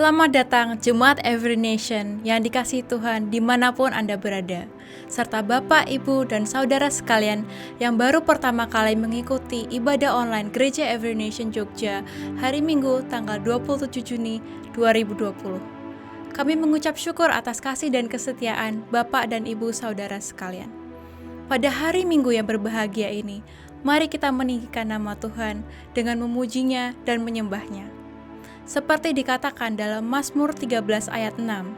Selamat datang Jemaat Every Nation yang dikasihi Tuhan dimanapun Anda berada, serta Bapak, Ibu, dan Saudara sekalian yang baru pertama kali mengikuti ibadah online Gereja Every Nation Jogja hari Minggu tanggal 27 Juni 2020. Kami mengucap syukur atas kasih dan kesetiaan Bapak dan Ibu Saudara sekalian. Pada hari Minggu yang berbahagia ini, mari kita meninggikan nama Tuhan dengan memujinya dan menyembahnya. Seperti dikatakan dalam Mazmur 13 ayat 6,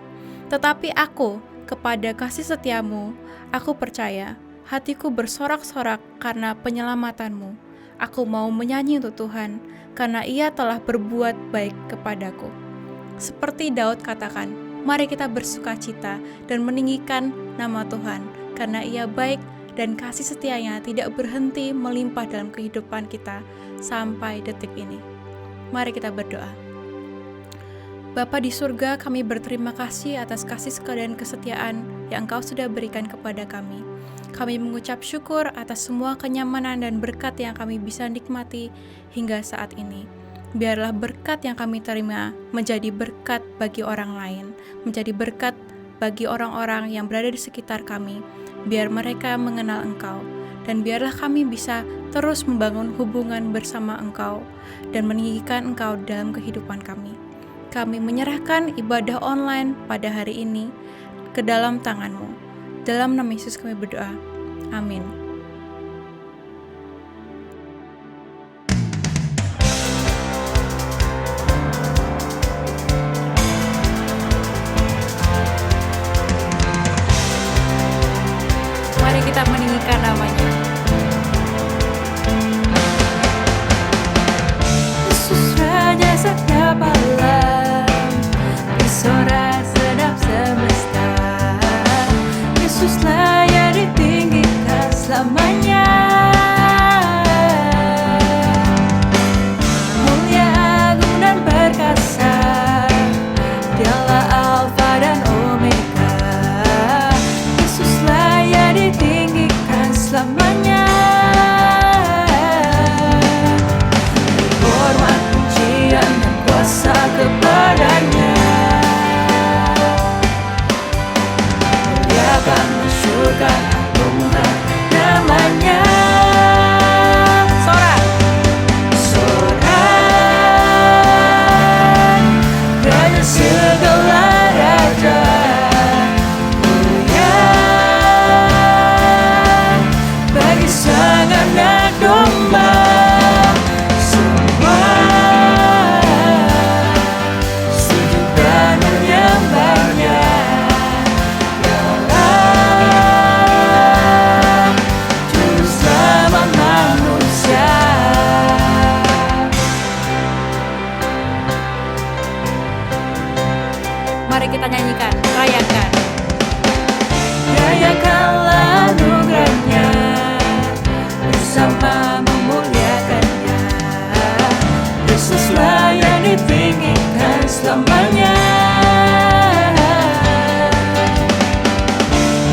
"Tetapi aku kepada kasih setiamu, aku percaya, hatiku bersorak-sorak karena penyelamatanmu. Aku mau menyanyi untuk Tuhan, karena Ia telah berbuat baik kepadaku." Seperti Daud katakan, mari kita bersukacita dan meninggikan nama Tuhan, karena Ia baik dan kasih setianya tidak berhenti melimpah dalam kehidupan kita sampai detik ini. Mari kita berdoa. Bapa di surga, kami berterima kasih atas kasih dan kesetiaan yang Engkau sudah berikan kepada kami. Kami mengucap syukur atas semua kenyamanan dan berkat yang kami bisa nikmati hingga saat ini. Biarlah berkat yang kami terima menjadi berkat bagi orang lain, menjadi berkat bagi orang-orang yang berada di sekitar kami, biar mereka mengenal Engkau. Dan biarlah kami bisa terus membangun hubungan bersama Engkau dan meninggikan Engkau dalam kehidupan kami. Kami menyerahkan ibadah online pada hari ini ke dalam tangan-Mu. Dalam nama Yesus kami berdoa. Amin. Mari kita meninggikan namanya. Yesus Raja Sakabala, bersorak sedap semesta. Yesuslah yang ditinggikan selamanya. Mulia, agung dan perkasa, Dialah Alfa dan Omega. Yesuslah yang ditinggikan selamanya. Hormat, pujian, dan kuasa kepadanya. Masyurkan, agungkan namanya. Sorak, Raja segala raja, mulia bagi sang anak domba. Semua sujud dan menyembahnya. Mari kita nyanyikan, rayakan. Rayakanlah anugerahnya, bersama memuliakannya. Yesuslah yang ditinggikan selamanya.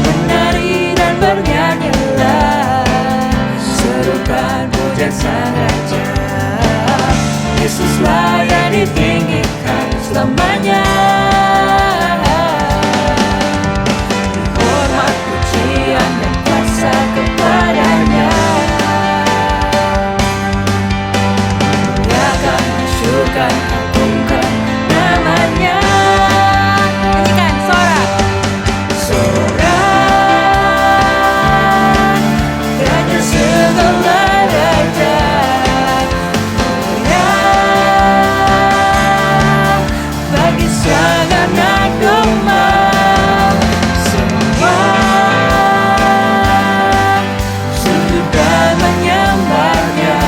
Menari dan bernyanyilah, serukan pujian Sang Raja. Yesuslah yang ditinggikan selamanya. Agungkan namanya. Nyanyikan, sorak, Raja segala raja, mulia bagi sang anak domba. Semua sujud dan menyembahnya.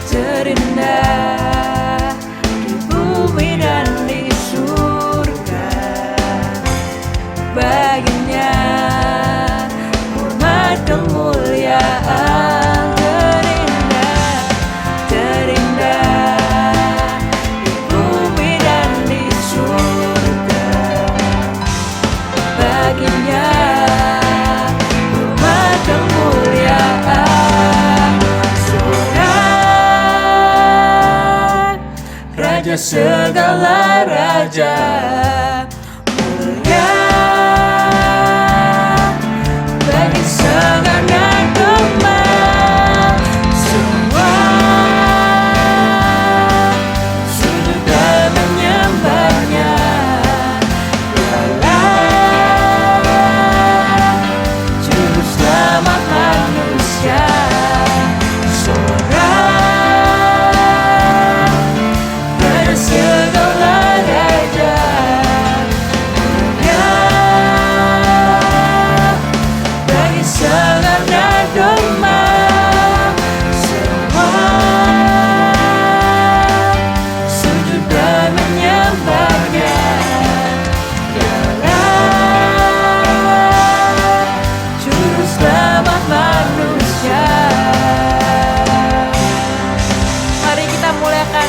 Terindah di bumi dan di surga, baginya segala raja. Mulia bagi segala domba, semua sujud dan menyembahnya. Dialah juru selamat manusia.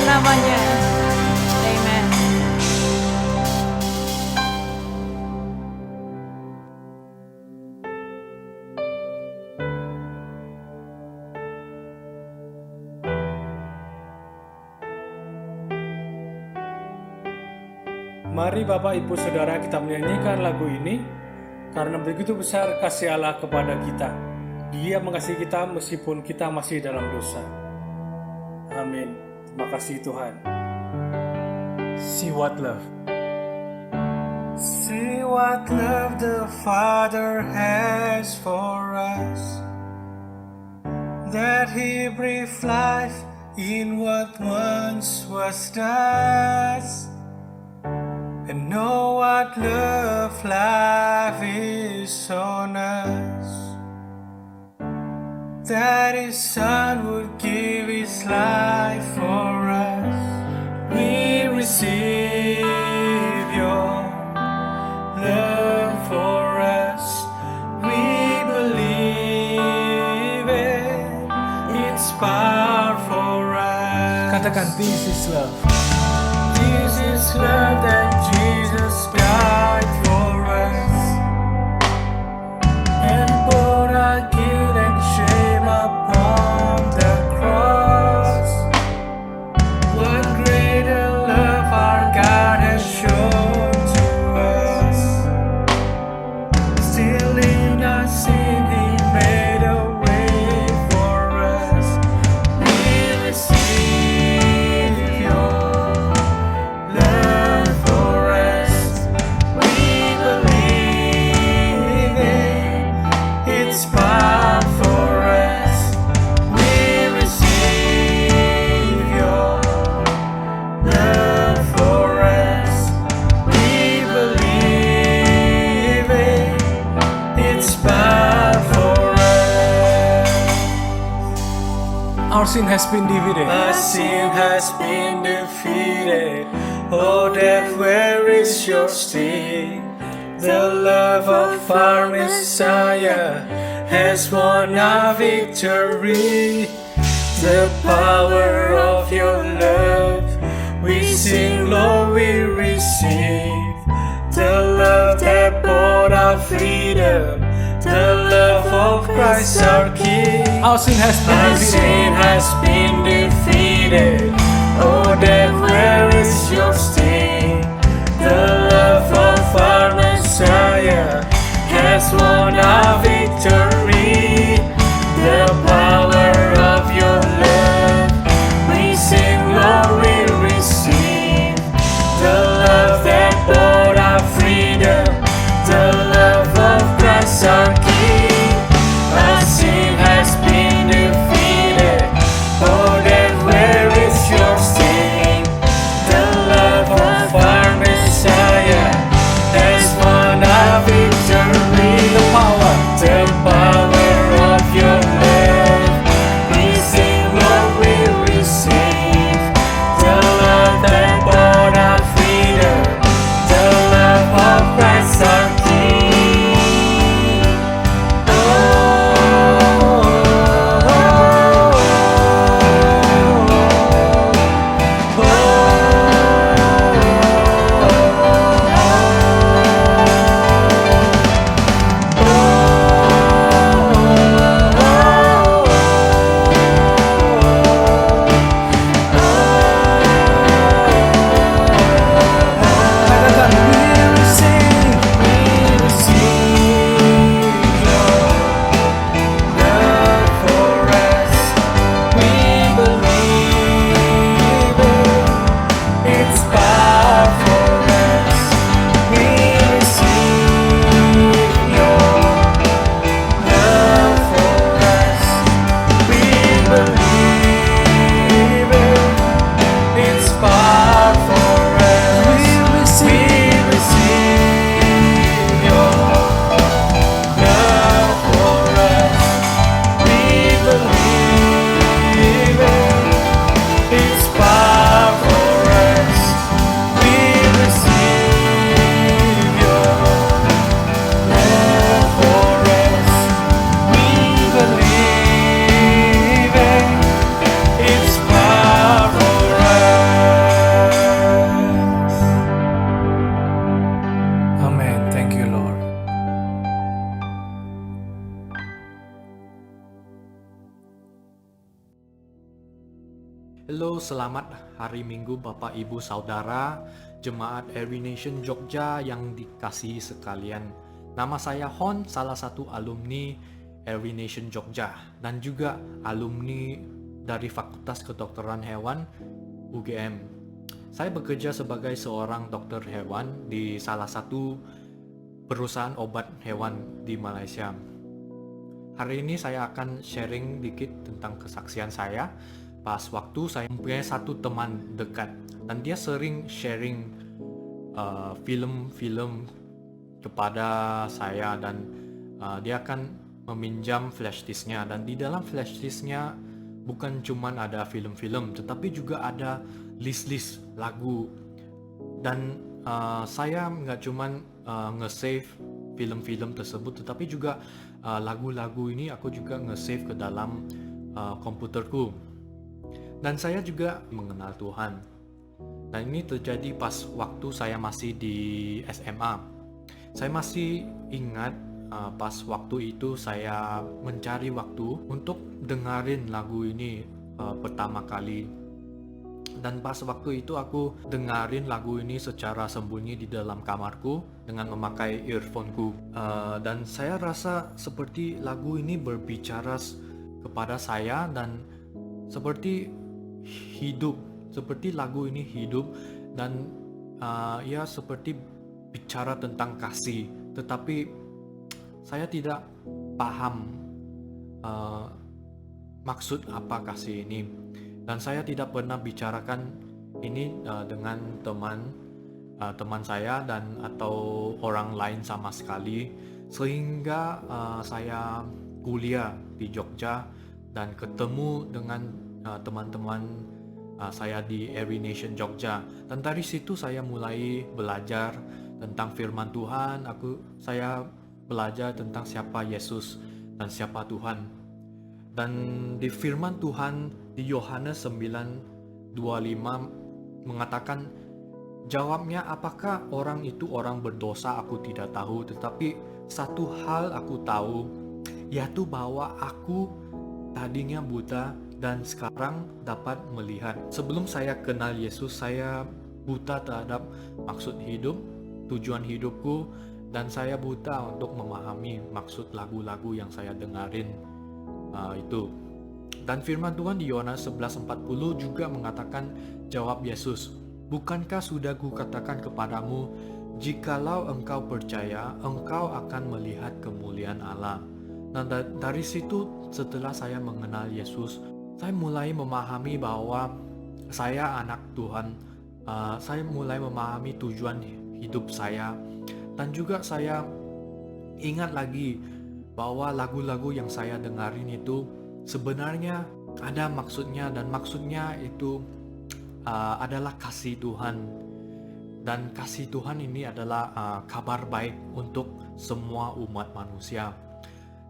Namanya. Amen. Mari Bapak Ibu Saudara kita menyanyikan lagu ini karena begitu besar kasih Allah kepada kita. Dia mengasihi kita meskipun kita masih dalam dosa. Amin. Terima kasih Tuhan. See what love. See what love the Father has for us, that He breathed life in what once was dust. And know what love life is on us, that His Son would give His life for us. We receive Your love for us. We believe it. It's power for us. Katakan, this is love. This is love that Jesus died for us and bore our guilt and shame upon the cross. What greater love our God has shown to us. Still in our sin He made a way for us. We receive Your love for us. We believe it. It's power for us. We receive Your love for us. We believe it. It's power for us. Our sin has been defeated. Our sin has been defeated. Oh, death, where is your sting? The love of our Messiah has won our victory. The power of Your love, we sing, Lord, we receive. The love that bought our freedom, the love of Christ our King. Our sin has been defeated. Oh, death, where is your sting? The love of our Messiah has won our victory. The power of Your love, we sing, Lord, we receive. The love that bought our freedom, the love of Christ our King. Our sin has been defeated. Oh, then where is your sting? The love of our Messiah has won our victory. The power of Your love. Halo, selamat hari Minggu Bapak Ibu Saudara, Jemaat Every Nation Jogja yang dikasihi sekalian. Nama saya Hon, salah satu alumni Every Nation Jogja dan juga alumni dari Fakultas Kedokteran Hewan UGM. Saya bekerja sebagai seorang dokter hewan di salah satu perusahaan obat hewan di Malaysia. Hari ini saya akan sharing dikit tentang kesaksian saya pas waktu saya mempunyai satu teman dekat dan dia sering sharing film-film kepada saya dan dia akan meminjam flash disknya, dan di dalam flash disknya bukan cuman ada film-film tetapi juga ada list-list lagu. Dan saya nggak cuman nge-save film-film tersebut tetapi juga lagu-lagu ini aku juga nge-save ke dalam komputerku. Dan saya juga mengenal Tuhan. Dan ini terjadi pas waktu saya masih di SMA. Saya masih ingat pas waktu itu saya mencari waktu untuk dengerin lagu ini pertama kali. Dan pas waktu itu aku dengerin lagu ini secara sembunyi di dalam kamarku dengan memakai earphone-ku. Dan saya rasa seperti lagu ini berbicara kepada saya dan seperti hidup, seperti lagu ini hidup dan ya seperti bicara tentang kasih, tetapi saya tidak paham maksud apa kasih ini, dan saya tidak pernah bicarakan ini dengan teman saya dan atau orang lain sama sekali, sehingga saya kuliah di Jogja dan ketemu dengan teman-teman saya di Every Nation Jogja, dan dari situ saya mulai belajar tentang firman Tuhan. Saya belajar tentang siapa Yesus dan siapa Tuhan. Dan di firman Tuhan di Yohanes 9:25 mengatakan, jawabnya, apakah orang itu orang berdosa? Aku tidak tahu, tetapi satu hal aku tahu, yaitu bahwa aku tadinya buta dan sekarang dapat melihat. Sebelum saya kenal Yesus, saya buta terhadap maksud hidup, tujuan hidupku, dan saya buta untuk memahami maksud lagu-lagu yang saya dengarin itu. Dan firman Tuhan di Yohanes 11:40 juga mengatakan, jawab Yesus, bukankah sudah kukatakan kepadamu, jikalau engkau percaya, engkau akan melihat kemuliaan Allah. Dan dari situ, setelah saya mengenal Yesus, saya mulai memahami bahwa saya anak Tuhan. Saya mulai memahami tujuan hidup saya, dan juga saya ingat lagi bahwa lagu-lagu yang saya dengarin itu sebenarnya ada maksudnya, dan maksudnya itu adalah kasih Tuhan. Dan kasih Tuhan ini adalah kabar baik untuk semua umat manusia.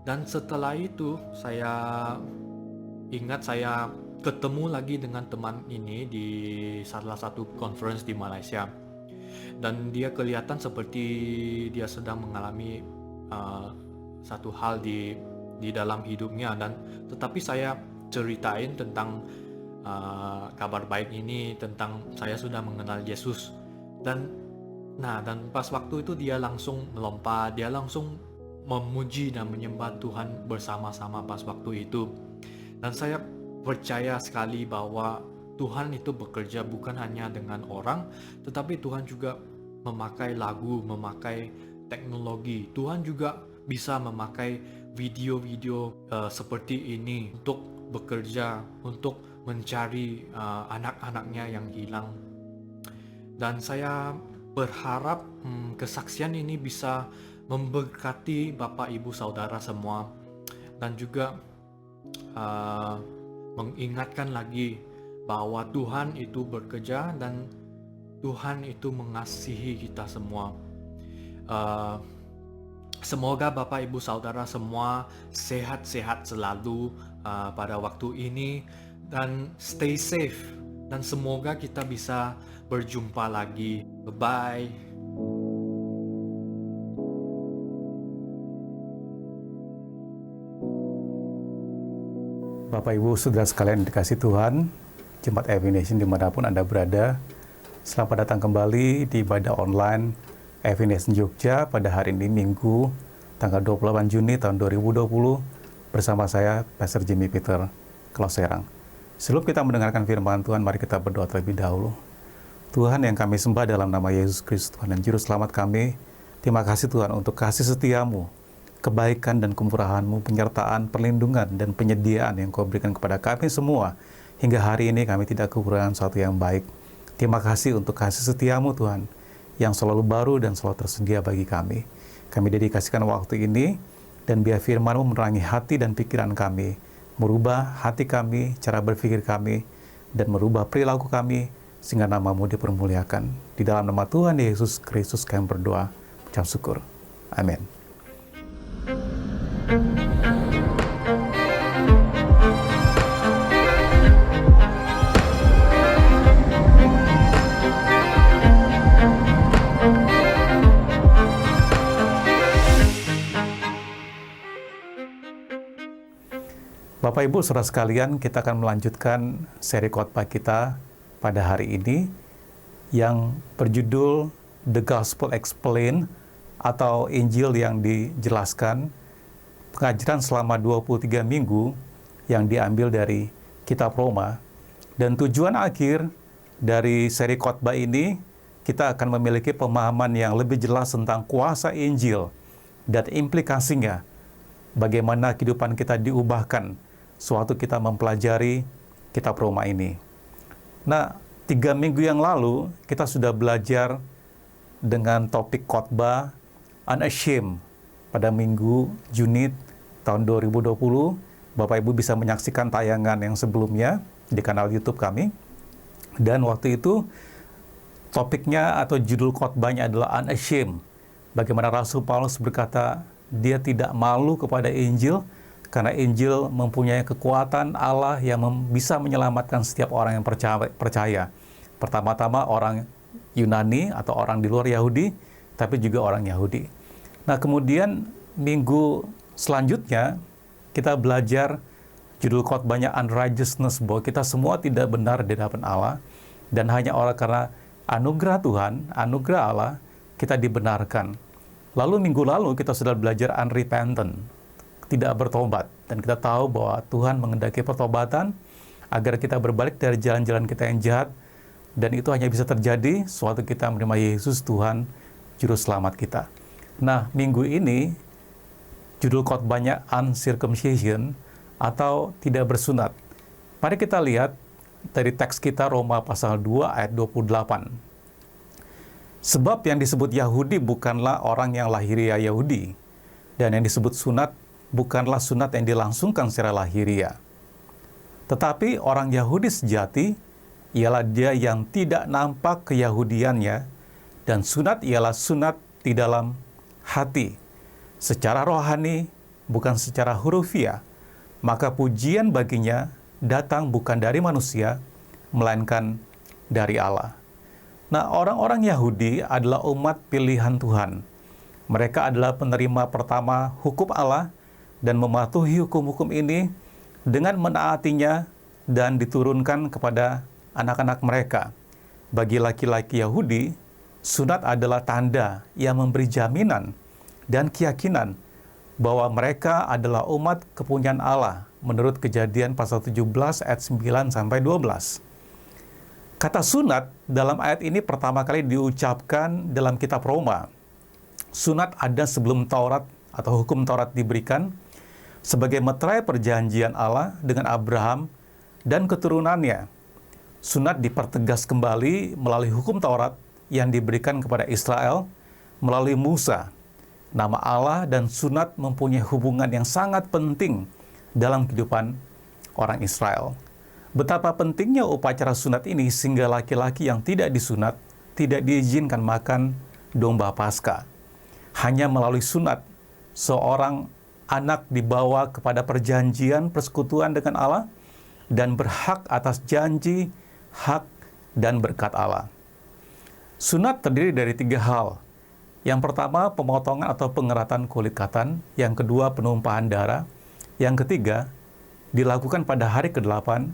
Dan setelah itu saya ingat saya ketemu lagi dengan teman ini di salah satu conference di Malaysia, dan dia kelihatan seperti dia sedang mengalami satu hal di dalam hidupnya, dan tetapi saya ceritain tentang kabar baik ini, tentang saya sudah mengenal Yesus, dan pas waktu itu dia langsung melompat, dia langsung memuji dan menyembah Tuhan bersama-sama pas waktu itu. Dan saya percaya sekali bahwa Tuhan itu bekerja bukan hanya dengan orang, tetapi Tuhan juga memakai lagu, memakai teknologi. Tuhan juga bisa memakai video-video seperti ini untuk bekerja, untuk mencari anak-anaknya yang hilang. Dan saya berharap kesaksian ini bisa memberkati Bapak Ibu Saudara semua, dan juga mengingatkan lagi bahwa Tuhan itu bekerja dan Tuhan itu mengasihi kita semua. Semoga Bapak Ibu Saudara semua sehat-sehat selalu pada waktu ini, dan stay safe, dan semoga kita bisa berjumpa lagi. Bye-bye. Bapak Ibu Saudara sekalian dikasih Tuhan, Jemaat Every Nation dimanapun Anda berada. Selamat datang kembali di ibadah online Every Nation Jogja pada hari ini Minggu tanggal 28 Juni tahun 2020 bersama saya Pastor Jimmy Peter Kloserang. Sebelum kita mendengarkan firman Tuhan, mari kita berdoa terlebih dahulu. Tuhan yang kami sembah dalam nama Yesus Kristus, Tuhan dan Juru Selamat kami, terima kasih Tuhan untuk kasih setiamu, kebaikan dan kemurahan-Mu, penyertaan, perlindungan, dan penyediaan yang Kau berikan kepada kami semua. Hingga hari ini kami tidak kekurangan sesuatu yang baik. Terima kasih untuk kasih setiamu Tuhan, yang selalu baru dan selalu tersedia bagi kami. Kami dedikasikan waktu ini, dan biar firman-Mu menerangi hati dan pikiran kami, merubah hati kami, cara berpikir kami, dan merubah perilaku kami, sehingga nama-Mu dipermuliakan. Di dalam nama Tuhan Yesus Kristus kami berdoa, ucap syukur. Amin. Bapak Ibu Saudara sekalian, kita akan melanjutkan seri khotbah kita pada hari ini yang berjudul The Gospel Explained atau Injil yang dijelaskan, pengajaran selama 23 minggu yang diambil dari kitab Roma. Dan tujuan akhir dari seri khotbah ini, kita akan memiliki pemahaman yang lebih jelas tentang kuasa Injil dan implikasinya, bagaimana kehidupan kita diubahkan sewaktu kita mempelajari kitab Roma ini. Nah, 3 minggu yang lalu kita sudah belajar dengan topik khotbah Unashamed pada minggu Juni tahun 2020. Bapak Ibu bisa menyaksikan tayangan yang sebelumnya di kanal YouTube kami. Dan waktu itu topiknya atau judul khotbahnya adalah Unashamed. Bagaimana Rasul Paulus berkata dia tidak malu kepada Injil, karena Injil mempunyai kekuatan Allah yang bisa menyelamatkan setiap orang yang percaya. Pertama-tama orang Yunani atau orang di luar Yahudi, tapi juga orang Yahudi. Nah, kemudian minggu selanjutnya kita belajar judul khotbahnya Unrighteousness, bahwa kita semua tidak benar di hadapan Allah, dan hanya oleh karena anugerah Tuhan, anugerah Allah, kita dibenarkan. Lalu minggu lalu kita sudah belajar Unrepentant, tidak bertobat, dan kita tahu bahwa Tuhan mengendaki pertobatan agar kita berbalik dari jalan-jalan kita yang jahat, dan itu hanya bisa terjadi sewaktu kita menerima Yesus Tuhan Juru Selamat kita. Nah, minggu ini judul khotbahnya Uncircumcision atau tidak bersunat. Mari kita lihat dari teks kita Roma pasal 2 ayat 28. Sebab yang disebut Yahudi bukanlah orang yang lahiriah Yahudi, dan yang disebut sunat bukanlah sunat yang dilangsungkan secara lahiriah. Tetapi orang Yahudi sejati ialah dia yang tidak nampak keyahudiannya, dan sunat ialah sunat di dalam hati, secara rohani, bukan secara hurufiah. Maka pujian baginya datang bukan dari manusia, melainkan dari Allah. Nah, orang-orang Yahudi adalah umat pilihan Tuhan. Mereka adalah penerima pertama hukum Allah, dan mematuhi hukum-hukum ini dengan menaatinya dan diturunkan kepada anak-anak mereka. Bagi laki-laki Yahudi, sunat adalah tanda yang memberi jaminan dan keyakinan bahwa mereka adalah umat kepunyaan Allah menurut Kejadian pasal 17 ayat 9 sampai 12. Kata sunat dalam ayat ini pertama kali diucapkan dalam kitab Roma. Sunat ada sebelum Taurat atau hukum Taurat diberikan sebagai meterai perjanjian Allah dengan Abraham dan keturunannya. Sunat dipertegas kembali melalui hukum Taurat yang diberikan kepada Israel melalui Musa. Nama Allah dan sunat mempunyai hubungan yang sangat penting dalam kehidupan orang Israel. Betapa pentingnya upacara sunat ini sehingga laki-laki yang tidak disunat tidak diizinkan makan domba Paskah. Hanya melalui sunat, seorang anak dibawa kepada perjanjian persekutuan dengan Allah dan berhak atas janji, hak, dan berkat Allah. Sunat terdiri dari 3 hal. Yang pertama, pemotongan atau pengeratan kulit katan. Yang kedua, penumpahan darah. Yang ketiga, dilakukan pada hari ke-8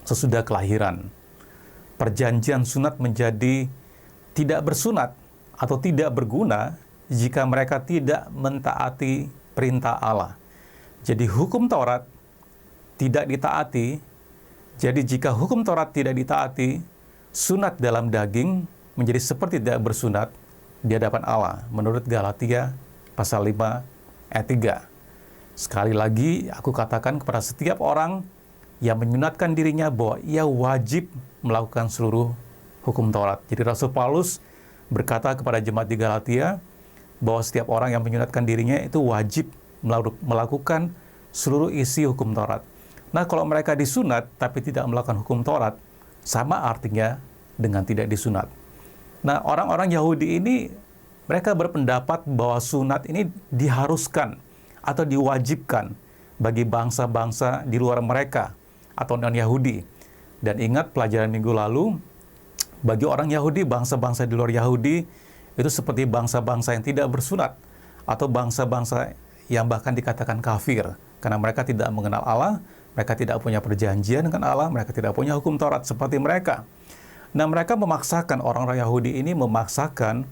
sesudah kelahiran. Perjanjian sunat menjadi tidak bersunat atau tidak berguna jika mereka tidak mentaati perintah Allah. Jadi hukum Taurat tidak ditaati. Jadi jika hukum Taurat tidak ditaati, sunat dalam daging menjadi seperti tidak bersunat di hadapan Allah, menurut Galatia pasal 5 ayat 3. Sekali lagi aku katakan kepada setiap orang yang menyunatkan dirinya bahwa ia wajib melakukan seluruh hukum Taurat. Jadi Rasul Paulus berkata kepada jemaat di Galatia bahwa setiap orang yang menyunatkan dirinya itu wajib melakukan seluruh isi hukum Taurat. Nah, kalau mereka disunat tapi tidak melakukan hukum Taurat, sama artinya dengan tidak disunat. Nah, orang-orang Yahudi ini, mereka berpendapat bahwa sunat ini diharuskan atau diwajibkan bagi bangsa-bangsa di luar mereka atau non-Yahudi. Dan ingat pelajaran minggu lalu, bagi orang Yahudi, bangsa-bangsa di luar Yahudi itu seperti bangsa-bangsa yang tidak bersunat atau bangsa-bangsa yang bahkan dikatakan kafir karena mereka tidak mengenal Allah, mereka tidak punya perjanjian dengan Allah, mereka tidak punya hukum Taurat seperti mereka. Nah, mereka memaksakan, orang-orang Yahudi ini memaksakan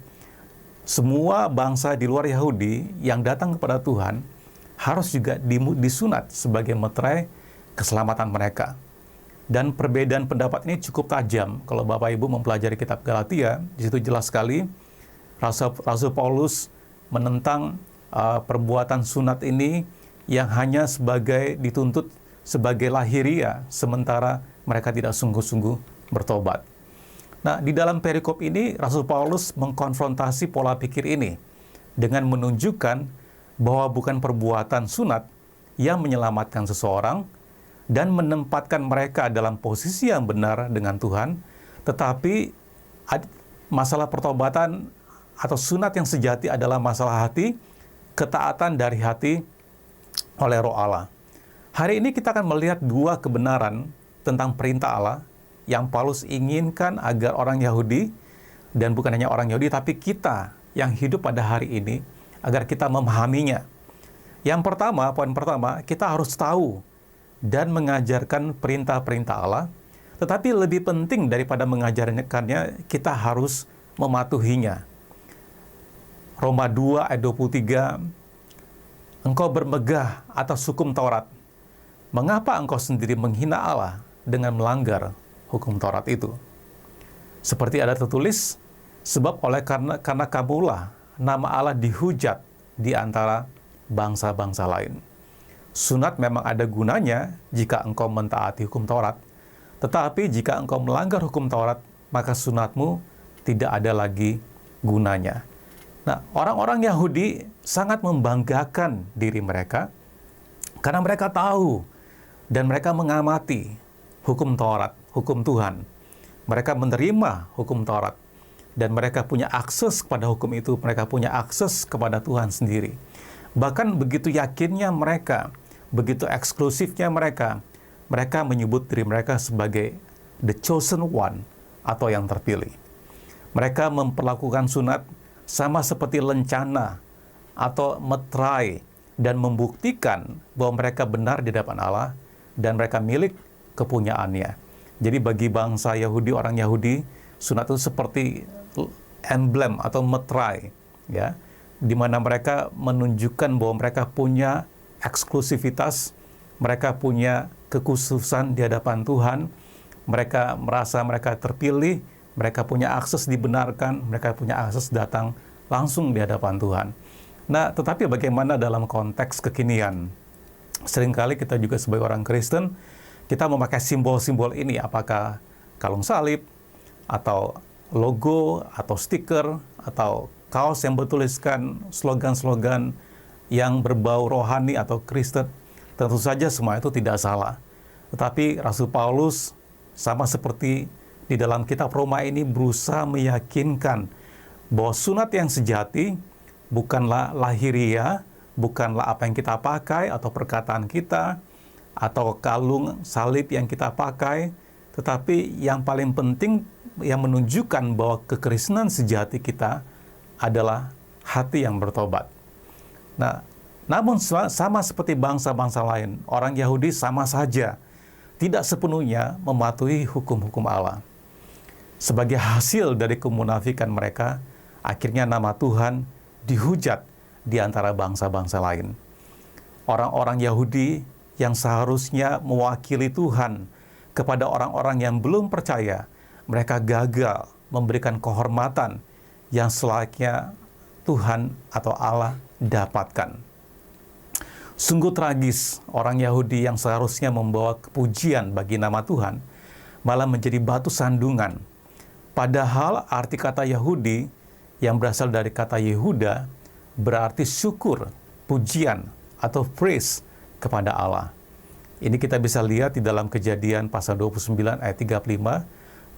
semua bangsa di luar Yahudi yang datang kepada Tuhan harus juga disunat sebagai meterai keselamatan mereka. Dan perbedaan pendapat ini cukup tajam. Kalau Bapak Ibu mempelajari kitab Galatia, di situ jelas sekali Rasul Paulus menentang perbuatan sunat ini yang hanya dituntut sebagai lahiriah, sementara mereka tidak sungguh-sungguh bertobat. Nah, di dalam perikop ini, Rasul Paulus mengkonfrontasi pola pikir ini dengan menunjukkan bahwa bukan perbuatan sunat yang menyelamatkan seseorang dan menempatkan mereka dalam posisi yang benar dengan Tuhan, tetapi masalah pertobatan atau sunat yang sejati adalah masalah hati, ketaatan dari hati oleh Roh Allah. Hari ini kita akan melihat dua kebenaran tentang perintah Allah yang Paulus inginkan agar orang Yahudi, dan bukan hanya orang Yahudi, tapi kita yang hidup pada hari ini, agar kita memahaminya. Yang pertama, poin pertama, kita harus tahu dan mengajarkan perintah-perintah Allah, tetapi lebih penting daripada mengajarkannya, kita harus mematuhinya. Roma 2 ayat 23, engkau bermegah atas hukum Taurat. Mengapa engkau sendiri menghina Allah dengan melanggar hukum Taurat itu? Seperti ada tertulis, sebab karena kamulah nama Allah dihujat di antara bangsa-bangsa lain. Sunat memang ada gunanya jika engkau mentaati hukum Taurat, tetapi jika engkau melanggar hukum Taurat, maka sunatmu tidak ada lagi gunanya. Nah, orang-orang Yahudi sangat membanggakan diri mereka karena mereka tahu dan mereka mengamati hukum Taurat, hukum Tuhan. Mereka menerima hukum Taurat dan mereka punya akses kepada hukum itu, mereka punya akses kepada Tuhan sendiri. Bahkan begitu yakinnya mereka, begitu eksklusifnya mereka menyebut diri mereka sebagai the chosen one atau yang terpilih. Mereka memperlakukan sunat sama seperti lencana atau meterai dan membuktikan bahwa mereka benar di hadapan Allah dan mereka milik kepunyaannya. Jadi bagi bangsa Yahudi, orang Yahudi, sunat itu seperti emblem atau meterai, ya, di mana mereka menunjukkan bahwa mereka punya eksklusivitas, mereka punya kekhususan di hadapan Tuhan, mereka merasa mereka terpilih, mereka punya akses dibenarkan, mereka punya akses datang langsung di hadapan Tuhan. Nah, tetapi bagaimana dalam konteks kekinian? Seringkali kita juga sebagai orang Kristen, kita memakai simbol-simbol ini, apakah kalung salib, atau logo, atau stiker, atau kaos yang bertuliskan slogan-slogan yang berbau rohani atau Kristen. Tentu saja semua itu tidak salah. Tetapi Rasul Paulus sama seperti di dalam kitab Roma ini berusaha meyakinkan bahwa sunat yang sejati bukanlah lahiriah, bukanlah apa yang kita pakai atau perkataan kita, atau kalung salib yang kita pakai, tetapi yang paling penting yang menunjukkan bahwa kekristenan sejati kita adalah hati yang bertobat. Nah, namun sama seperti bangsa-bangsa lain, orang Yahudi sama saja tidak sepenuhnya mematuhi hukum-hukum Allah. Sebagai hasil dari kemunafikan mereka, akhirnya nama Tuhan dihujat di antara bangsa-bangsa lain. Orang-orang Yahudi yang seharusnya mewakili Tuhan kepada orang-orang yang belum percaya, mereka gagal memberikan kehormatan yang selayaknya Tuhan atau Allah dapatkan. Sungguh tragis, orang Yahudi yang seharusnya membawa kepujian bagi nama Tuhan malah menjadi batu sandungan. Padahal arti kata Yahudi yang berasal dari kata Yehuda berarti syukur, pujian, atau praise kepada Allah. Ini kita bisa lihat di dalam Kejadian pasal 29 ayat 35,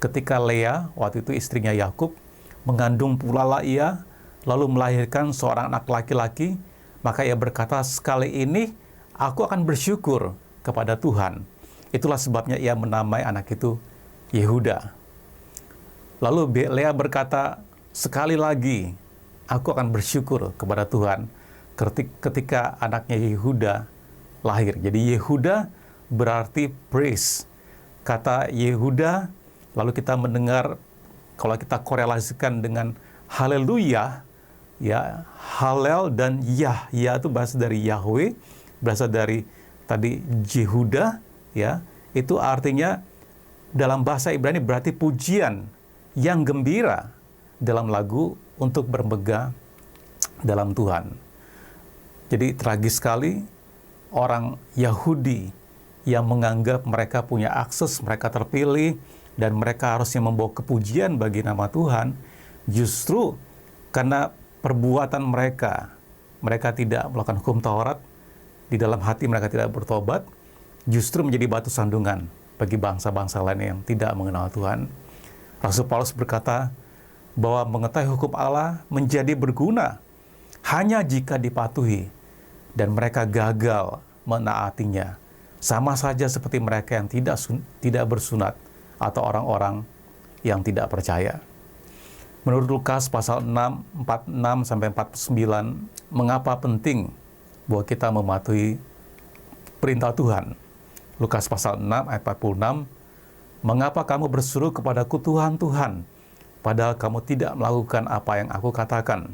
ketika Lea, waktu itu istrinya Yakub, mengandung pula lah ia, lalu melahirkan seorang anak laki-laki, maka ia berkata, sekali ini aku akan bersyukur kepada Tuhan. Itulah sebabnya ia menamai anak itu Yehuda. Lalu Lea berkata, sekali lagi aku akan bersyukur kepada Tuhan ketika anaknya Yehuda lahir. Jadi Yehuda berarti praise. Kata Yehuda, lalu kita mendengar, kalau kita korelasikan dengan haleluya, ya, Halel dan Yah. Yah itu berasal dari Yahweh, berasal dari tadi Yehuda, ya. Itu artinya dalam bahasa Ibrani berarti pujian yang gembira dalam lagu untuk bermegah dalam Tuhan. Jadi tragis sekali orang Yahudi yang menganggap mereka punya akses, mereka terpilih, dan mereka harusnya membawa kepujian bagi nama Tuhan, justru karena perbuatan mereka, mereka tidak melakukan hukum Taurat, di dalam hati mereka tidak bertobat, justru menjadi batu sandungan bagi bangsa-bangsa lain yang tidak mengenal Tuhan. Rasul Paulus berkata bahwa mengetahui hukum Allah menjadi berguna hanya jika dipatuhi, dan mereka gagal menaatinya. Sama saja seperti mereka yang tidak bersunat atau orang-orang yang tidak percaya. Menurut Lukas pasal 6, 46-49, mengapa penting bahwa kita mematuhi perintah Tuhan? Lukas pasal 6 ayat 46, mengapa kamu berseru kepadaku Tuhan, Tuhan, padahal kamu tidak melakukan apa yang aku katakan?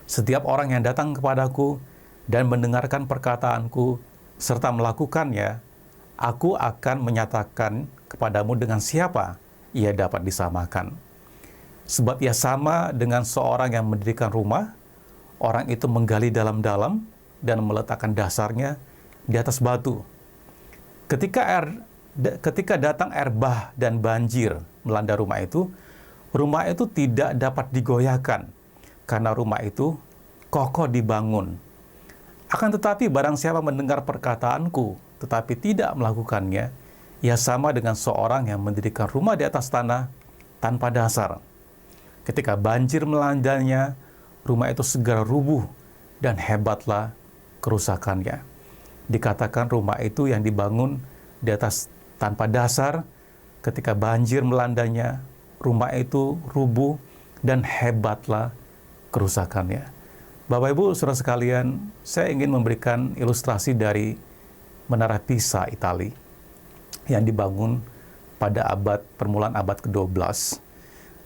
Setiap orang yang datang kepadaku dan mendengarkan perkataanku serta melakukannya, aku akan menyatakan kepadamu dengan siapa ia dapat disamakan. Sebab ia sama dengan seorang yang mendirikan rumah, orang itu menggali dalam-dalam dan meletakkan dasarnya di atas batu. Ketika datang air bah dan banjir melanda rumah itu tidak dapat digoyahkan, karena rumah itu kokoh dibangun. Akan tetapi barang siapa mendengar perkataanku, tetapi tidak melakukannya, ia sama dengan seorang yang mendirikan rumah di atas tanah tanpa dasar. Ketika banjir melandanya, rumah itu segera rubuh dan hebatlah kerusakannya. Dikatakan rumah itu yang dibangun di atas tanpa dasar, ketika banjir melandanya, rumah itu rubuh dan hebatlah kerusakannya. Bapak Ibu, saudara sekalian, saya ingin memberikan ilustrasi dari Menara Pisa, Italia, yang dibangun pada permulaan abad ke-12.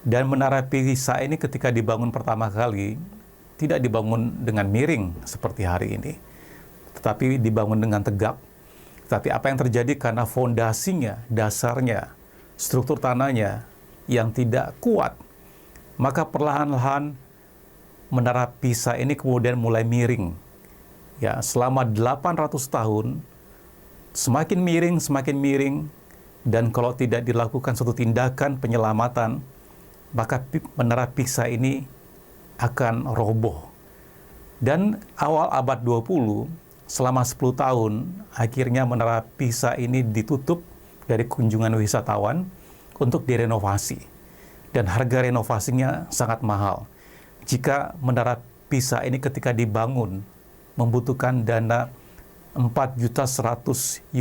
Dan Menara Pisa ini ketika dibangun pertama kali, tidak dibangun dengan miring seperti hari ini, tetapi dibangun dengan tegak. Tapi apa yang terjadi karena fondasinya, dasarnya, struktur tanahnya yang tidak kuat, maka perlahan-lahan Menara Pisa ini kemudian mulai miring. Ya, selama 800 tahun, semakin miring, dan kalau tidak dilakukan suatu tindakan penyelamatan, maka Menara Pisa ini akan roboh. Dan awal abad 20, selama 10 tahun, akhirnya Menara Pisa ini ditutup dari kunjungan wisatawan untuk direnovasi. Dan harga renovasinya sangat mahal. Jika Menara Pisa ini ketika dibangun, membutuhkan dana $4.100.000,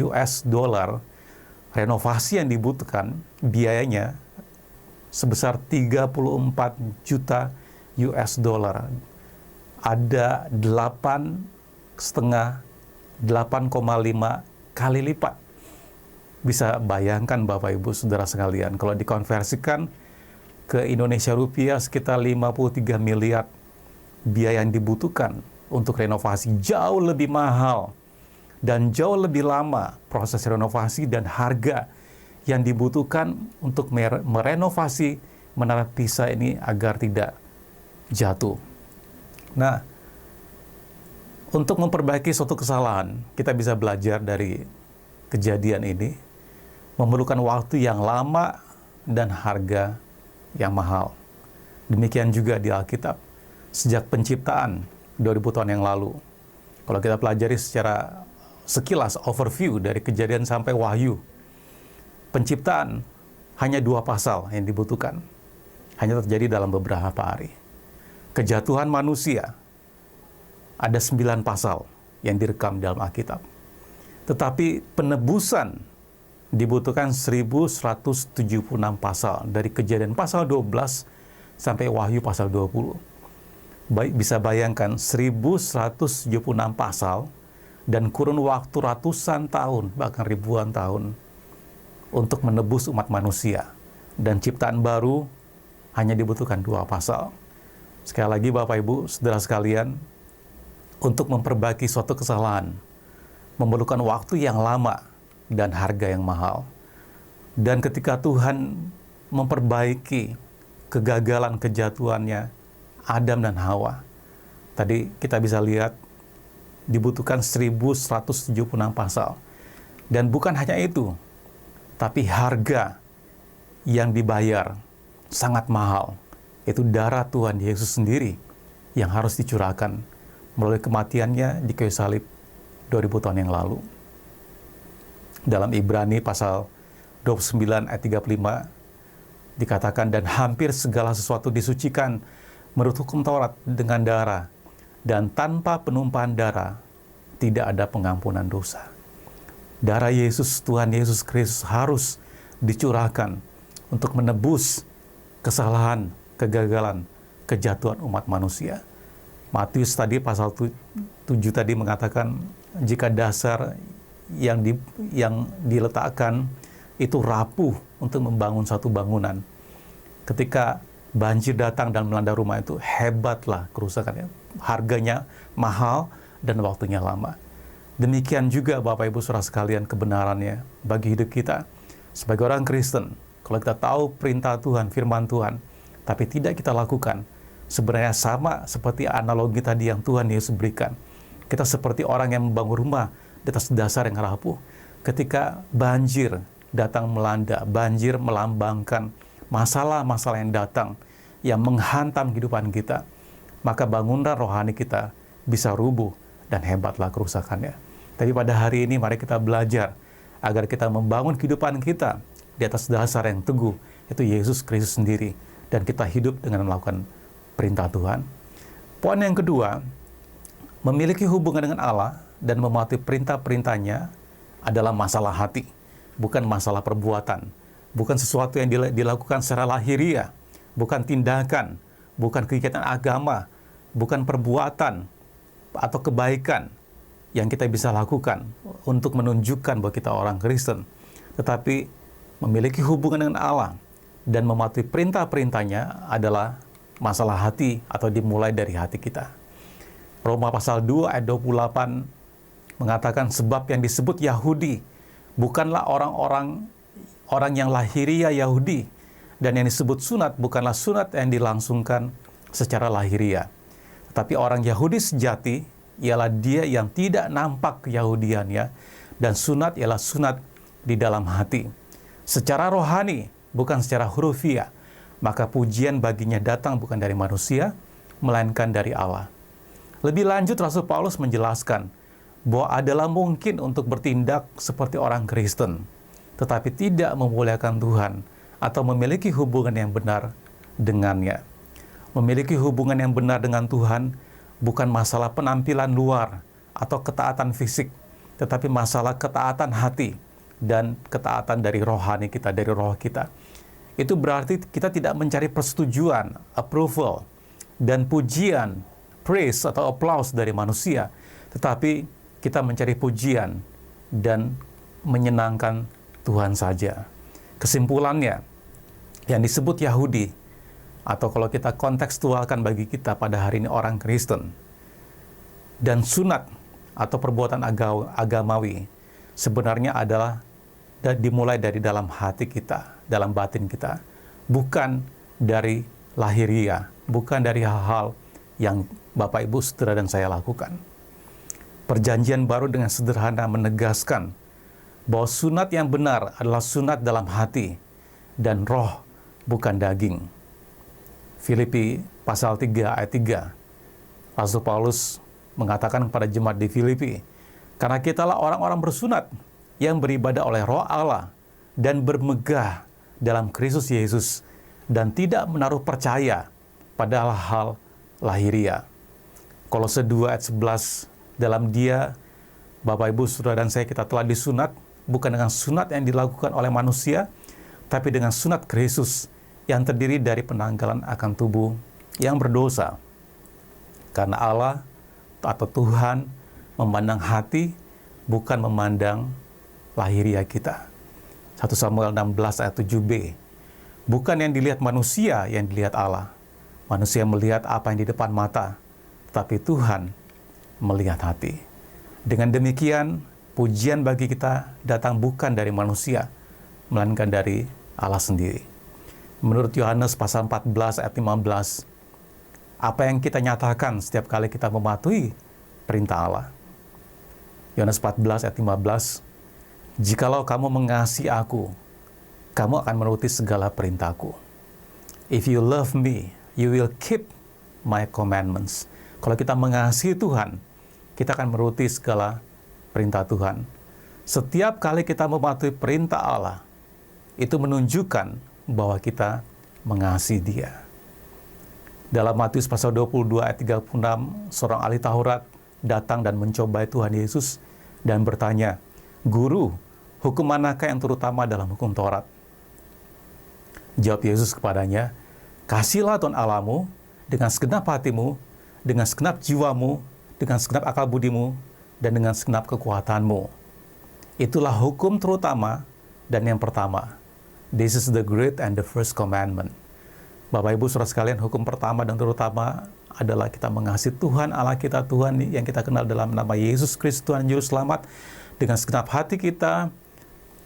renovasi yang dibutuhkan biayanya sebesar $34 juta. Ada 8,5 kali lipat Bisa bayangkan Bapak Ibu Saudara sekalian, kalau dikonversikan ke Indonesia rupiah sekitar 53 miliar biaya yang dibutuhkan untuk renovasi, jauh lebih mahal dan jauh lebih lama proses renovasi dan harga yang dibutuhkan untuk merenovasi Menara Pisa ini agar tidak jatuh. Nah, untuk memperbaiki suatu kesalahan, kita bisa belajar dari kejadian ini, memerlukan waktu yang lama dan harga yang mahal. Demikian juga di Alkitab, sejak penciptaan 2000 tahun yang lalu. Kalau kita pelajari secara sekilas overview dari kejadian sampai Wahyu, penciptaan hanya 2 pasal yang dibutuhkan. Hanya terjadi dalam beberapa hari. Kejatuhan manusia, ada 9 pasal yang direkam dalam Alkitab. Tetapi penebusan dibutuhkan 1176 pasal, dari Kejadian pasal 12 sampai Wahyu pasal 20. Baik, bisa bayangkan 1176 pasal dan kurun waktu ratusan tahun, bahkan ribuan tahun untuk menebus umat manusia. Dan ciptaan baru hanya dibutuhkan 2 pasal. Sekali lagi Bapak Ibu, Saudara sekalian, untuk memperbaiki suatu kesalahan memerlukan waktu yang lama dan harga yang mahal. Dan ketika Tuhan memperbaiki kegagalan kejatuhannya Adam dan Hawa, tadi kita bisa lihat dibutuhkan 1176 pasal. Dan bukan hanya itu, tapi harga yang dibayar sangat mahal. Itu darah Tuhan Yesus sendiri yang harus dicurahkan melalui kematiannya di kayu salib 2000 tahun yang lalu. Dalam Ibrani pasal 29 ayat 35 dikatakan, dan hampir segala sesuatu disucikan menurut hukum Taurat dengan darah, dan tanpa penumpahan darah tidak ada pengampunan dosa. Darah Yesus, Tuhan Yesus Kristus harus dicurahkan untuk menebus kesalahan, kegagalan, kejatuhan umat manusia. Matius tadi pasal 7 tadi mengatakan, jika dasar yang diletakkan itu rapuh untuk membangun satu bangunan, ketika banjir datang dan melanda rumah itu, hebatlah kerusakannya. Harganya mahal dan waktunya lama. Demikian juga Bapak Ibu Saudara sekalian kebenarannya bagi hidup kita sebagai orang Kristen. Kalau kita tahu perintah Tuhan, firman Tuhan, tapi tidak kita lakukan, sebenarnya sama seperti analogi tadi yang Tuhan Yesus berikan. Kita seperti orang yang membangun rumah di atas dasar yang rapuh. Ketika banjir datang melanda, banjir melambangkan masalah-masalah yang datang, yang menghantam kehidupan kita, maka bangunan rohani kita bisa rubuh dan hebatlah kerusakannya. Tapi pada hari ini mari kita belajar agar kita membangun kehidupan kita di atas dasar yang teguh, itu Yesus Kristus sendiri, dan kita hidup dengan melakukan perintah Tuhan. Poin yang kedua, memiliki hubungan dengan Allah dan mematuhi perintah-perintahnya adalah masalah hati, bukan masalah perbuatan, bukan sesuatu yang dilakukan secara lahiriah, bukan tindakan, bukan kegiatan agama, bukan perbuatan atau kebaikan yang kita bisa lakukan untuk menunjukkan bahwa kita orang Kristen, tetapi memiliki hubungan dengan Allah dan mematuhi perintah-perintahnya adalah masalah hati atau dimulai dari hati kita. Roma pasal 2 ayat 28 mengatakan, sebab yang disebut Yahudi bukanlah orang yang lahiriah Yahudi, dan yang disebut sunat bukanlah sunat yang dilangsungkan secara lahiriah. Tetapi orang Yahudi sejati ialah dia yang tidak nampak keyahudiannya, dan sunat ialah sunat di dalam hati, secara rohani, bukan secara hurufiah. Maka pujian baginya datang bukan dari manusia, melainkan dari Allah. Lebih lanjut, Rasul Paulus menjelaskan bahwa adalah mungkin untuk bertindak seperti orang Kristen, tetapi tidak memuliakan Tuhan atau memiliki hubungan yang benar dengannya. Memiliki hubungan yang benar dengan Tuhan bukan masalah penampilan luar atau ketaatan fisik, tetapi masalah ketaatan hati dan ketaatan dari rohani kita, dari roh kita. Itu berarti kita tidak mencari persetujuan, approval, dan pujian, praise atau applause dari manusia, tetapi kita mencari pujian dan menyenangkan Tuhan saja. Kesimpulannya, yang disebut Yahudi, atau kalau kita kontekstualkan bagi kita pada hari ini orang Kristen, dan sunat atau perbuatan agamawi sebenarnya adalah dimulai dari dalam hati kita, dalam batin kita, bukan dari lahiriah, bukan dari hal-hal yang Bapak, Ibu, Saudara, dan saya lakukan. Perjanjian baru dengan sederhana menegaskan bahwa sunat yang benar adalah sunat dalam hati dan roh, bukan daging. Filipi pasal 3 ayat 3. Rasul Paulus mengatakan kepada jemaat di Filipi, karena kitalah orang-orang bersunat yang beribadah oleh Roh Allah dan bermegah dalam Kristus Yesus dan tidak menaruh percaya pada hal lahiriah. Kolose 2 ayat 11, dalam Dia, Bapak, Ibu, Saudara, dan saya, kita telah disunat, bukan dengan sunat yang dilakukan oleh manusia, tapi dengan sunat Kristus yang terdiri dari penanggalan akan tubuh yang berdosa. Karena Allah atau Tuhan memandang hati, bukan memandang lahiriah kita. 1 Samuel 16 ayat 7b. Bukan yang dilihat manusia yang dilihat Allah. Manusia melihat apa yang di depan mata, tapi Tuhan melihat hati. Dengan demikian, pujian bagi kita datang bukan dari manusia, melainkan dari Allah sendiri. Menurut Yohanes pasal 14 ayat 15, apa yang kita nyatakan setiap kali kita mematuhi perintah Allah. Yohanes 14 ayat 15, jikalau kamu mengasihi aku, kamu akan menuruti segala perintahku. If you love me, you will keep my commandments. Kalau kita mengasihi Tuhan, kita akan menuruti segala perintah Tuhan. Setiap kali kita mematuhi perintah Allah, itu menunjukkan bahwa kita mengasihi Dia. Dalam Matius pasal 22 ayat 36, seorang ahli Taurat datang dan mencobai Tuhan Yesus dan bertanya, Guru, hukum manakah yang terutama dalam hukum Taurat? Jawab Yesus kepadanya, kasihlah Tuhan Allahmu dengan segenap hatimu, dengan segenap jiwamu, dengan segenap akal budimu, dan dengan segenap kekuatanmu. Itulah hukum terutama dan yang pertama. This is the great and the first commandment. Bapak, Ibu, Saudara sekalian, hukum pertama dan terutama adalah kita mengasihi Tuhan Allah kita, Tuhan yang kita kenal dalam nama Yesus Kristus, Tuhan Juru Selamat, dengan segenap hati kita,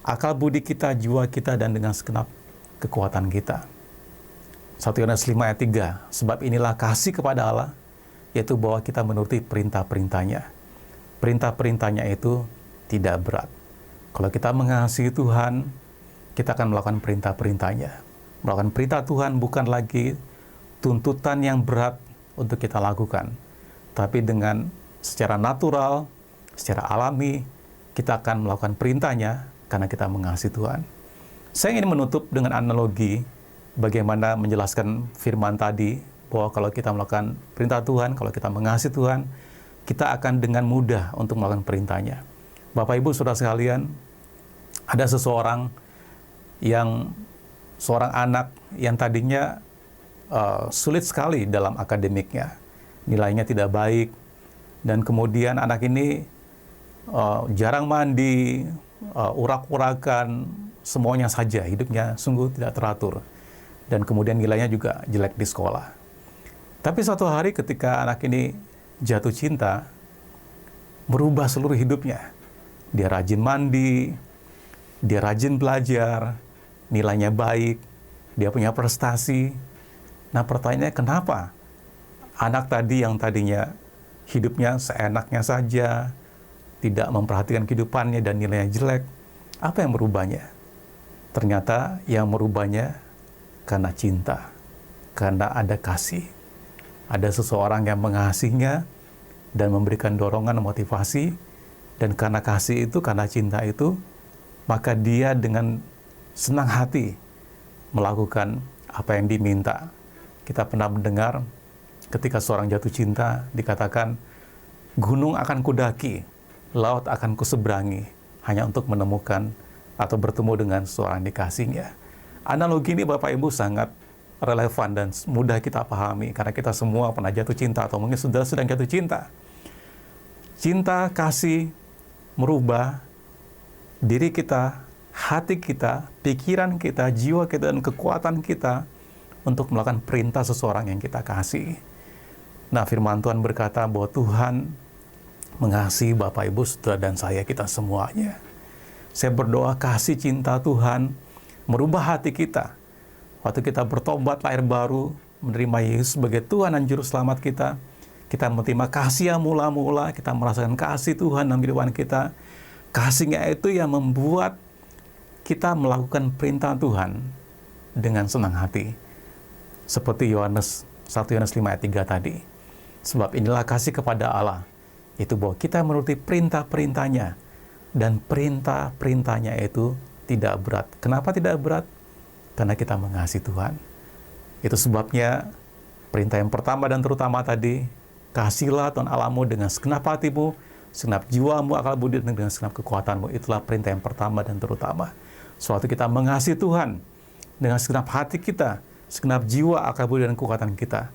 akal budi kita, jiwa kita, dan dengan segenap kekuatan kita. 1 Yohanes 5 ayat 3, sebab inilah kasih kepada Allah, yaitu bahwa kita menuruti perintah-perintahnya. Perintah-perintahnya itu tidak berat. Kalau kita mengasihi Tuhan, kita akan melakukan perintah-perintahnya. Melakukan perintah Tuhan bukan lagi tuntutan yang berat untuk kita lakukan, tapi dengan secara natural, secara alami, kita akan melakukan perintahnya karena kita mengasihi Tuhan. Saya ingin menutup dengan analogi bagaimana menjelaskan firman tadi, bahwa kalau kita melakukan perintah Tuhan, kalau kita mengasihi Tuhan, kita akan dengan mudah untuk melakukan perintahnya. Bapak, Ibu, Saudara sekalian, ada seorang anak yang tadinya sulit sekali dalam akademiknya, nilainya tidak baik, dan kemudian anak ini jarang mandi, urak-urakan, semuanya saja, hidupnya sungguh tidak teratur, dan kemudian nilainya juga jelek di sekolah. Tapi suatu hari ketika anak ini jatuh cinta, merubah seluruh hidupnya. Dia rajin mandi, dia rajin belajar, nilainya baik, dia punya prestasi. Nah, pertanyaannya, kenapa anak tadi yang tadinya hidupnya seenaknya saja, tidak memperhatikan kehidupannya dan nilainya jelek, apa yang merubahnya? Ternyata yang merubahnya karena cinta, karena ada kasih. Ada seseorang yang mengasihinya dan memberikan dorongan, motivasi, dan karena kasih itu, karena cinta itu, maka dia dengan senang hati melakukan apa yang diminta. Kita pernah mendengar ketika seorang jatuh cinta dikatakan, gunung akan kudaki, laut akan kuseberangi, hanya untuk menemukan atau bertemu dengan seorang dikasihnya. Analogi ini Bapak Ibu sangat relevan dan mudah kita pahami, karena kita semua pernah jatuh cinta atau mungkin sudah sedang jatuh cinta. Cinta, kasih merubah diri kita, hati kita, pikiran kita, jiwa kita, dan kekuatan kita untuk melakukan perintah seseorang yang kita kasih. Nah, firman Tuhan berkata bahwa Tuhan mengasihi Bapak, Ibu, Saudara, dan saya, kita semuanya. Saya berdoa kasih cinta Tuhan merubah hati kita. Waktu kita bertobat, lahir baru, menerima Yesus sebagai Tuhan dan Juru Selamat kita, kita menerima kasih yang mula-mula, kita merasakan kasih Tuhan dalam kehidupan kita. Kasihnya itu yang membuat kita melakukan perintah Tuhan dengan senang hati. Seperti 1 Yohanes 5 ayat 3 tadi. Sebab inilah kasih kepada Allah, itu bahwa kita menuruti perintah-perintahnya, dan perintah-perintahnya itu tidak berat. Kenapa tidak berat? Karena kita mengasihi Tuhan. Itu sebabnya perintah yang pertama dan terutama tadi, kasihlah Tuhan Allahmu dengan segenap hatimu, segenap jiwamu, akal budi, dan dengan segenap kekuatanmu. Itulah perintah yang pertama dan terutama. Suatu kita mengasihi Tuhan dengan segenap hati kita, segenap jiwa, akal budi, dan kekuatan kita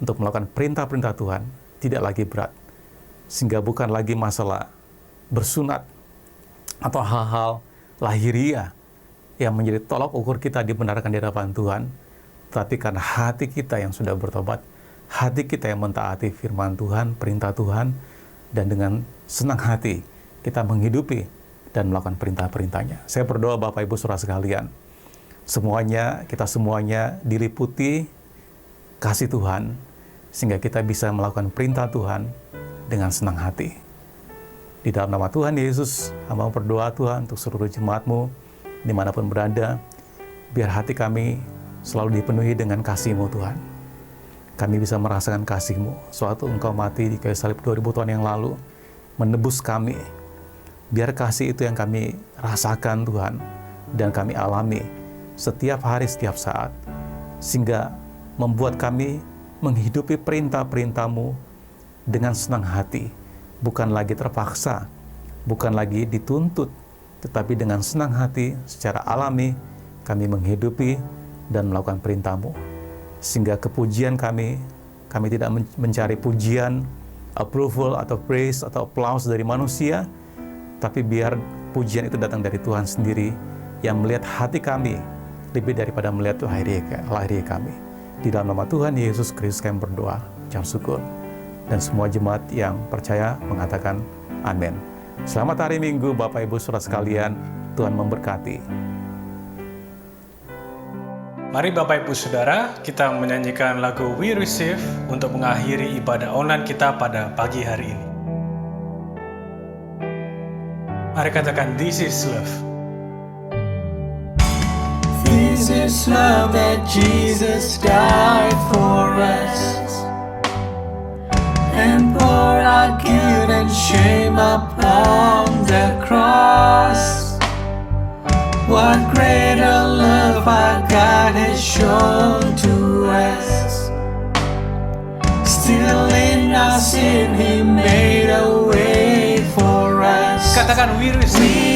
untuk melakukan perintah-perintah Tuhan tidak lagi berat. Sehingga bukan lagi masalah bersunat atau hal-hal lahiriah yang menjadi tolak ukur kita dibenarkan di hadapan Tuhan, tapi karena hati kita yang sudah bertobat, hati kita yang mentaati firman Tuhan, perintah Tuhan, dan dengan senang hati kita menghidupi dan melakukan perintah-perintahnya. Saya berdoa Bapak Ibu Saudara sekalian, kita semuanya diliputi kasih Tuhan, sehingga kita bisa melakukan perintah Tuhan dengan senang hati. Di dalam nama Tuhan Yesus, hamba berdoa Tuhan untuk seluruh jemaat-Mu, dimanapun berada, biar hati kami selalu dipenuhi dengan kasih-Mu Tuhan. Kami bisa merasakan kasih-Mu, suatu Engkau mati di kayu salib 2000 tahun yang lalu, menebus kami. Biar kasih itu yang kami rasakan Tuhan, dan kami alami setiap hari, setiap saat, sehingga membuat kami menghidupi perintah-perintah-Mu dengan senang hati, bukan lagi terpaksa, bukan lagi dituntut, tetapi dengan senang hati, secara alami, kami menghidupi dan melakukan perintah-Mu. Sehingga kepujian kami tidak mencari pujian, approval, atau praise, atau applause dari manusia, tapi biar pujian itu datang dari Tuhan sendiri, yang melihat hati kami lebih daripada melihat lahiriah kami. Di dalam nama Tuhan Yesus Kristus kami berdoa, ucap syukur. Dan semua jemaat yang percaya mengatakan amin. Selamat hari Minggu Bapak Ibu Saudara sekalian, Tuhan memberkati. Mari Bapak Ibu Saudara, kita menyanyikan lagu We Receive untuk mengakhiri ibadah online kita pada pagi hari ini. Mari katakan, This is love. This is love that Jesus died for us and pour our guilt and shame upon the cross. What greater love our God has shown to us. Still in our sin He made a way for us. Katakan, We receive.